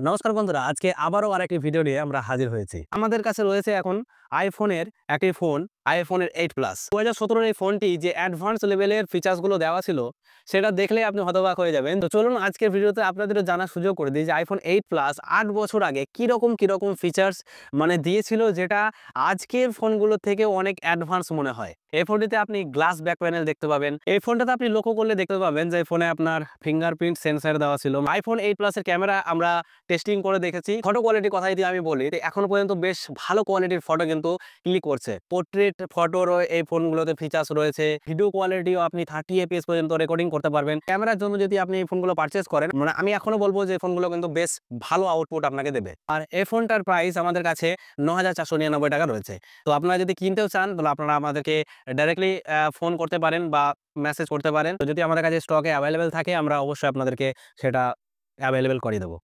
নমস্কার বন্ধুরা, আজকে আবারও আরেকটি ভিডিও নিয়ে আমরা হাজির হয়েছি। আমাদের কাছে রয়েছে এখন আইফোনের একটি ফোন, আইফোনের 8 প্লাস। 2017 এই ফোনটি যে অ্যাডভান্স লেভেলের ফিচার্সগুলো দেওয়া ছিল, সেটা দেখলে আপনি হতবাক হয়ে যাবেন। তো চলুন আজকের ভিডিওতে আপনাদেরও জানার সুযোগ করে দিই যে আইফোন 8 প্লাস 8 বছর আগে কিরকম ফিচার্স দিয়েছিল, যেটা আজকের ফোনগুলো থেকে অনেক অ্যাডভান্স মনে হয়। এই ফোনটিতে আপনি গ্লাস ব্যাক প্যানেল দেখতে পাবেন। এই ফোনটাতে আপনি লক্ষ্য করলে দেখতে পাবেন যে ফোনে আপনার ফিঙ্গারপ্রিন্ট সেন্সর দেওয়া ছিল। আইফোন 8 প্লাসের ক্যামেরা আমরা টেস্টিং করে দেখেছি। ফটো কোয়ালিটির কথাই যদি আমি বলি, এখনো পর্যন্ত বেশ ভালো কোয়ালিটির ফটো কিন্তু ক্লিক করছে। পোর্ট্রেট ফটোরও এই ফোনগুলোতে ফিচার্স রয়েছে। ভিডিও কোয়ালিটিও আপনি 30 এফপিএস পর্যন্ত রেকর্ডিং করতে পারবেন। ক্যামেরার জন্য যদি আপনি এই ফোনগুলো পারচেজ করেন, আমি এখনো বলবো যে ফোনগুলো কিন্তু বেশ ভালো আউটপুট আপনাকে দেবে। আর এই ফোনটার প্রাইস আমাদের কাছে 9,499 টাকা রয়েছে। তো আপনারা যদি কিনতেও চান, তাহলে আপনারা আমাদেরকে ডাইরেক্টলি ফোন করতে পারেন বা মেসেজ করতে পারেন। তো যদি আমাদের কাছে স্টকে অ্যাভেলেবেল থাকে, আমরা অবশ্যই আপনাদেরকে সেটা অ্যাভেলেবেল করিয়ে দেবো।